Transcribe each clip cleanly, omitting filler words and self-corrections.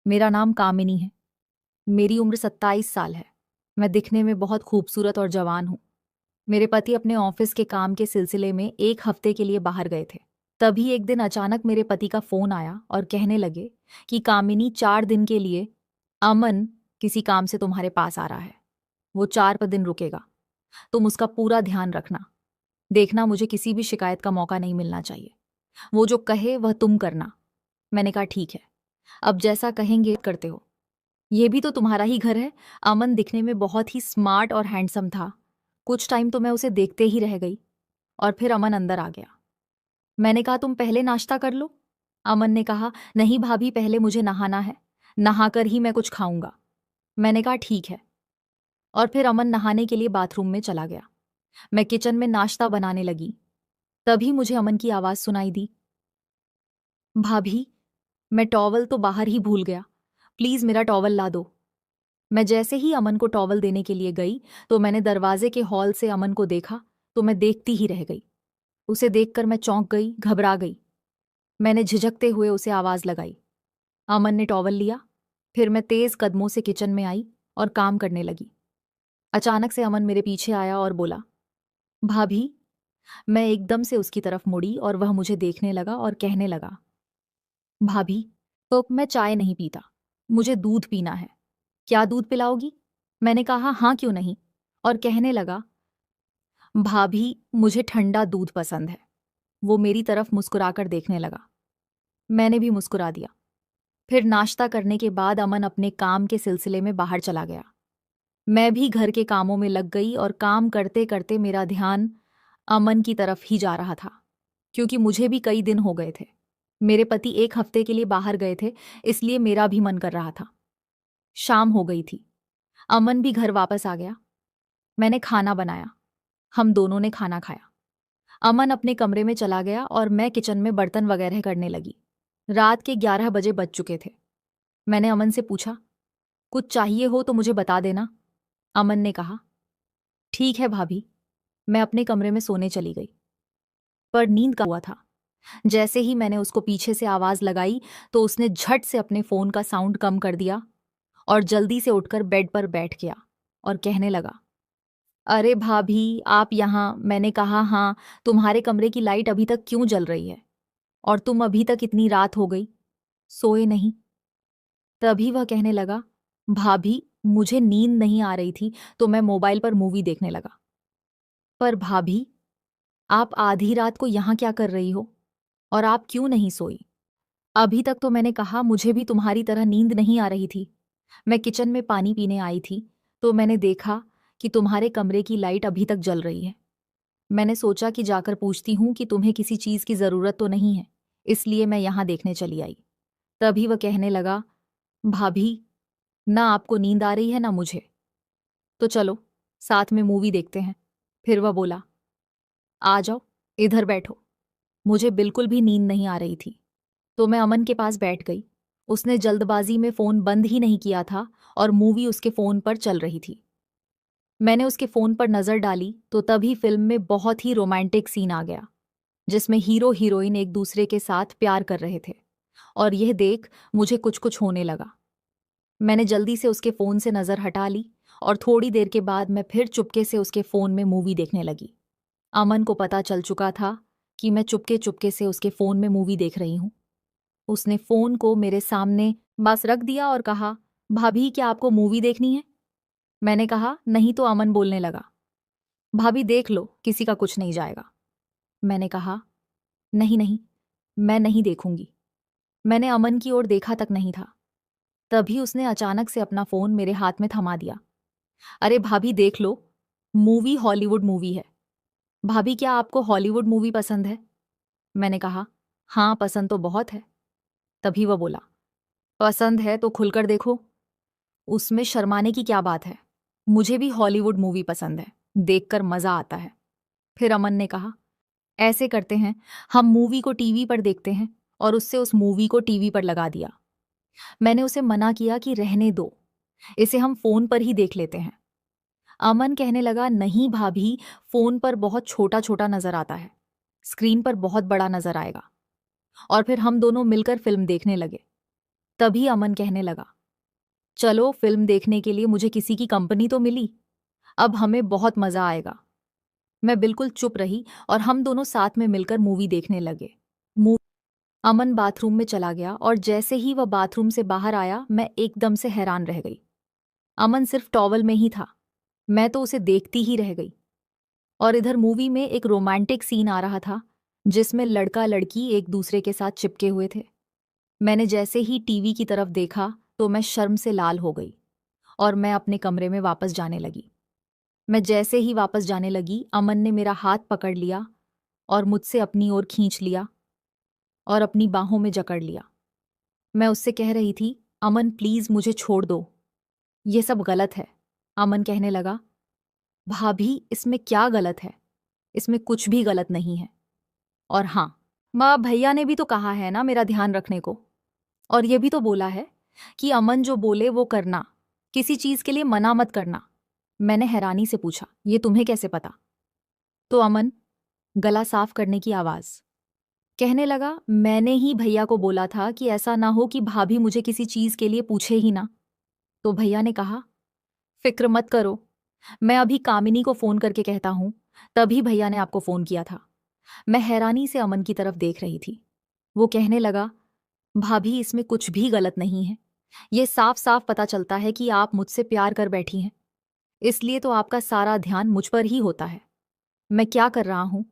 मेरा नाम कामिनी है। मेरी उम्र 27 साल है। मैं दिखने में बहुत खूबसूरत और जवान हूँ। मेरे पति अपने ऑफिस के काम के सिलसिले में एक हफ्ते के लिए बाहर गए थे। तभी एक दिन अचानक मेरे पति का फोन आया और कहने लगे कि कामिनी 4 दिन के लिए अमन किसी काम से तुम्हारे पास आ रहा है। वो 4 दिन रुकेगा। तुम उसका पूरा ध्यान रखना। देखना मुझे किसी भी शिकायत का मौका नहीं मिलना चाहिए। वो जो कहे वह तुम करना। मैंने कहा ठीक है, अब जैसा कहेंगे करते हो। ये भी तो तुम्हारा ही घर है। अमन दिखने में बहुत ही स्मार्ट और हैंडसम था। कुछ टाइम तो मैं उसे देखते ही रह गई और फिर अमन अंदर आ गया। मैंने कहा तुम पहले नाश्ता कर लो। अमन ने कहा नहीं भाभी, पहले मुझे नहाना है, नहाकर ही मैं कुछ खाऊंगा। मैंने कहा ठीक है। और फिर अमन नहाने के लिए बाथरूम में चला गया। मैं किचन में नाश्ता बनाने लगी। तभी मुझे अमन की आवाज सुनाई दी, भाभी मैं टॉवल तो बाहर ही भूल गया, प्लीज मेरा टॉवल ला दो। मैं जैसे ही अमन को टॉवल देने के लिए गई तो मैंने दरवाजे के हॉल से अमन को देखा तो मैं देखती ही रह गई। उसे देखकर मैं चौंक गई, घबरा गई। मैंने झिझकते हुए उसे आवाज लगाई। अमन ने टॉवल लिया। फिर मैं तेज कदमों से किचन में आई और काम करने लगी। अचानक से अमन मेरे पीछे आया और बोला, भाभी। मैं एकदम से उसकी तरफ मुड़ी और वह मुझे देखने लगा और कहने लगा, भाभी तो मैं चाय नहीं पीता, मुझे दूध पीना है। क्या दूध पिलाओगी? मैंने कहा हाँ क्यों नहीं। और कहने लगा, भाभी मुझे ठंडा दूध पसंद है। वो मेरी तरफ मुस्कुराकर देखने लगा। मैंने भी मुस्कुरा दिया। फिर नाश्ता करने के बाद अमन अपने काम के सिलसिले में बाहर चला गया। मैं भी घर के कामों में लग गई और काम करते करते मेरा ध्यान अमन की तरफ ही जा रहा था, क्योंकि मुझे भी कई दिन हो गए थे। मेरे पति एक हफ्ते के लिए बाहर गए थे, इसलिए मेरा भी मन कर रहा था। शाम हो गई थी। अमन भी घर वापस आ गया। मैंने खाना बनाया। हम दोनों ने खाना खाया। अमन अपने कमरे में चला गया और मैं किचन में बर्तन वगैरह करने लगी। रात के 11 बजे बज चुके थे। मैंने अमन से पूछा, कुछ चाहिए हो तो मुझे बता देना। अमन ने कहा, ठीक है भाभी। मैं अपने कमरे में सोने चली गई। पर नींद का हुआ था। जैसे ही मैंने उसको पीछे से आवाज लगाई तो उसने झट से अपने फोन का साउंड कम कर दिया और जल्दी से उठकर बेड पर बैठ गया और कहने लगा, अरे भाभी आप यहाँ? मैंने कहा हाँ। तुम्हारे कमरे की लाइट अभी तक क्यों जल रही है? और तुम अभी तक इतनी रात हो गई, सोए नहीं? तभी वह कहने लगा, भाभी मुझे नींद नहीं आ रही थी तो मैं मोबाइल पर मूवी देखने लगा। पर भाभी आप आधी रात को यहाँ क्या कर रही हो? और आप क्यों नहीं सोई? अभी तक तो मैंने कहा मुझे भी तुम्हारी तरह नींद नहीं आ रही थी। मैं किचन में पानी पीने आई थी तो मैंने देखा कि तुम्हारे कमरे की लाइट अभी तक जल रही है। मैंने सोचा कि जाकर पूछती हूँ कि तुम्हें किसी चीज की जरूरत तो नहीं है, इसलिए मैं यहाँ देखने चली आई। तभी वह कहने लगा, भाभी ना आपको नींद आ रही है ना मुझे, तो चलो साथ में मूवी देखते हैं। फिर वह बोला, आ जाओ इधर बैठो। मुझे बिल्कुल भी नींद नहीं आ रही थी तो मैं अमन के पास बैठ गई। उसने जल्दबाजी में फोन बंद ही नहीं किया था और मूवी उसके फोन पर चल रही थी। मैंने उसके फोन पर नजर डाली तो तभी फिल्म में बहुत ही रोमांटिक सीन आ गया, जिसमें हीरो हीरोइन एक दूसरे के साथ प्यार कर रहे थे। और यह देख मुझे कुछ कुछ होने लगा। मैंने जल्दी से उसके फोन से नजर हटा ली और थोड़ी देर के बाद मैं फिर चुपके से उसके फोन में मूवी देखने लगी। अमन को पता चल चुका था कि मैं चुपके चुपके से उसके फोन में मूवी देख रही हूँ। उसने फोन को मेरे सामने बस रख दिया और कहा, भाभी क्या आपको मूवी देखनी है? मैंने कहा नहीं। तो अमन बोलने लगा, भाभी देख लो, किसी का कुछ नहीं जाएगा। मैंने कहा नहीं नहीं, मैं नहीं देखूंगी। मैंने अमन की ओर देखा तक नहीं था। तभी उसने अचानक से अपना फोन मेरे हाथ में थमा दिया। अरे भाभी देख लो, मूवी हॉलीवुड मूवी है। भाभी क्या आपको हॉलीवुड मूवी पसंद है? मैंने कहा हाँ पसंद तो बहुत है। तभी वह बोला, पसंद है तो खुलकर देखो, उसमें शर्माने की क्या बात है। मुझे भी हॉलीवुड मूवी पसंद है, देखकर मजा आता है। फिर अमन ने कहा, ऐसे करते हैं, हम मूवी को टीवी पर देखते हैं। और उससे उस मूवी को टीवी पर लगा दिया। मैंने उसे मना किया कि रहने दो, इसे हम फोन पर ही देख लेते हैं। अमन कहने लगा, नहीं भाभी, फोन पर बहुत छोटा छोटा नजर आता है, स्क्रीन पर बहुत बड़ा नजर आएगा। और फिर हम दोनों मिलकर फिल्म देखने लगे। तभी अमन कहने लगा, चलो फिल्म देखने के लिए मुझे किसी की कंपनी तो मिली, अब हमें बहुत मजा आएगा। मैं बिल्कुल चुप रही और हम दोनों साथ में मिलकर मूवी देखने लगे। अमन बाथरूम में चला गया और जैसे ही वह बाथरूम से बाहर आया मैं एकदम से हैरान रह गई। अमन सिर्फ टॉवल में ही था, मैं तो उसे देखती ही रह गई। और इधर मूवी में एक रोमांटिक सीन आ रहा था जिसमें लड़का लड़की एक दूसरे के साथ चिपके हुए थे। मैंने जैसे ही टीवी की तरफ देखा तो मैं शर्म से लाल हो गई और मैं अपने कमरे में वापस जाने लगी। मैं जैसे ही वापस जाने लगी अमन ने मेरा हाथ पकड़ लिया और मुझसे अपनी ओर खींच लिया और अपनी बाहों में जकड़ लिया। मैं उससे कह रही थी, अमन प्लीज मुझे छोड़ दो, ये सब गलत है। अमन कहने लगा, भाभी इसमें क्या गलत है, इसमें कुछ भी गलत नहीं है। और हाँ, माँ भैया ने भी तो कहा है ना मेरा ध्यान रखने को, और ये भी तो बोला है कि अमन जो बोले वो करना, किसी चीज के लिए मना मत करना। मैंने हैरानी से पूछा, ये तुम्हें कैसे पता? तो अमन, गला साफ करने की आवाज, कहने लगा, मैंने ही भैया को बोला था कि ऐसा ना हो कि भाभी मुझे किसी चीज के लिए पूछे ही ना। तो भैया ने कहा, फिक्र मत करो, मैं अभी कामिनी को फोन करके कहता हूं। तभी भैया ने आपको फोन किया था। मैं हैरानी से अमन की तरफ देख रही थी। वो कहने लगा, भाभी इसमें कुछ भी गलत नहीं है, ये साफ साफ पता चलता है कि आप मुझसे प्यार कर बैठी हैं, इसलिए तो आपका सारा ध्यान मुझ पर ही होता है। मैं क्या कर रहा हूं,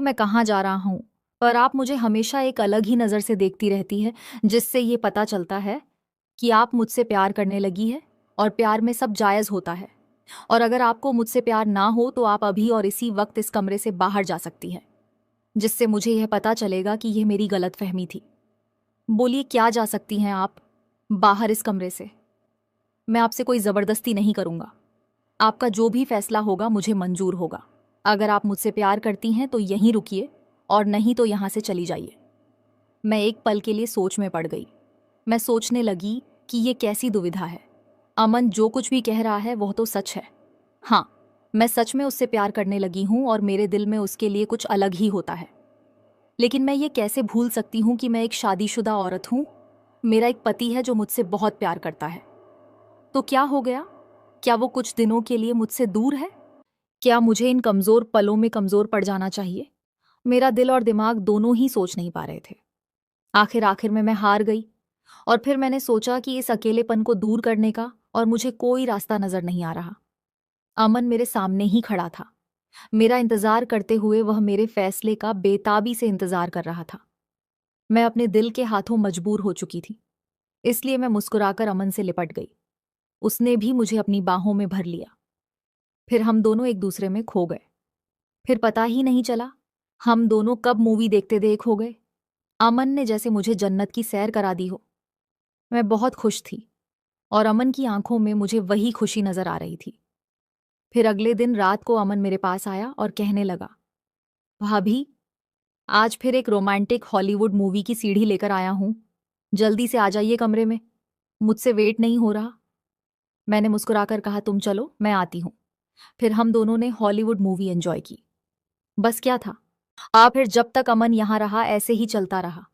मैं कहाँ जा रहा हूं, पर आप मुझे हमेशा एक अलग ही नजर से देखती रहती है, जिससे ये पता चलता है कि आप मुझसे प्यार करने लगी है और प्यार में सब जायज होता है। और अगर आपको मुझसे प्यार ना हो तो आप अभी और इसी वक्त इस कमरे से बाहर जा सकती हैं, जिससे मुझे यह पता चलेगा कि यह मेरी गलतफहमी थी। बोलिए, क्या जा सकती हैं आप बाहर इस कमरे से? मैं आपसे कोई जबरदस्ती नहीं करूंगा, आपका जो भी फैसला होगा मुझे मंजूर होगा। अगर आप मुझसे प्यार करती हैं तो यहीं रुकिए और नहीं तो यहां से चली जाइए। मैं एक पल के लिए सोच में पड़ गई। मैं सोचने लगी कि ये कैसी दुविधा है। अमन जो कुछ भी कह रहा है वह तो सच है। हाँ, मैं सच में उससे प्यार करने लगी हूं और मेरे दिल में उसके लिए कुछ अलग ही होता है। लेकिन मैं ये कैसे भूल सकती हूँ कि मैं एक शादीशुदा औरत हूँ, मेरा एक पति है जो मुझसे बहुत प्यार करता है। तो क्या हो गया? क्या वो कुछ दिनों के लिए मुझसे दूर है? क्या मुझे इन कमजोर पलों में कमजोर पड़ जाना चाहिए? मेरा दिल और दिमाग दोनों ही सोच नहीं पा रहे थे। आखिर में मैं हार गई और फिर मैंने सोचा कि इस अकेलेपन को दूर करने का और मुझे कोई रास्ता नजर नहीं आ रहा। अमन मेरे सामने ही खड़ा था। मेरा इंतजार करते हुए वह मेरे फैसले का बेताबी से इंतजार कर रहा था। मैं अपने दिल के हाथों मजबूर हो चुकी थी, इसलिए मैं मुस्कुराकर अमन से लिपट गई। उसने भी मुझे अपनी बाहों में भर लिया। फिर हम दोनों एक दूसरे में खो गए। फिर पता ही नहीं चला हम दोनों कब मूवी देखते देख हो गए। अमन ने जैसे मुझे जन्नत की सैर करा दी हो। मैं बहुत खुश थी और अमन की आंखों में मुझे वही खुशी नजर आ रही थी। फिर अगले दिन रात को अमन मेरे पास आया और कहने लगा, भाभी आज फिर एक रोमांटिक हॉलीवुड मूवी की सीढ़ी लेकर आया हूं, जल्दी से आ जाइए कमरे में, मुझसे वेट नहीं हो रहा। मैंने मुस्कुराकर कहा, तुम चलो मैं आती हूं। फिर हम दोनों ने हॉलीवुड मूवी एंजॉय की। बस क्या था, फिर जब तक अमन यहां रहा ऐसे ही चलता रहा।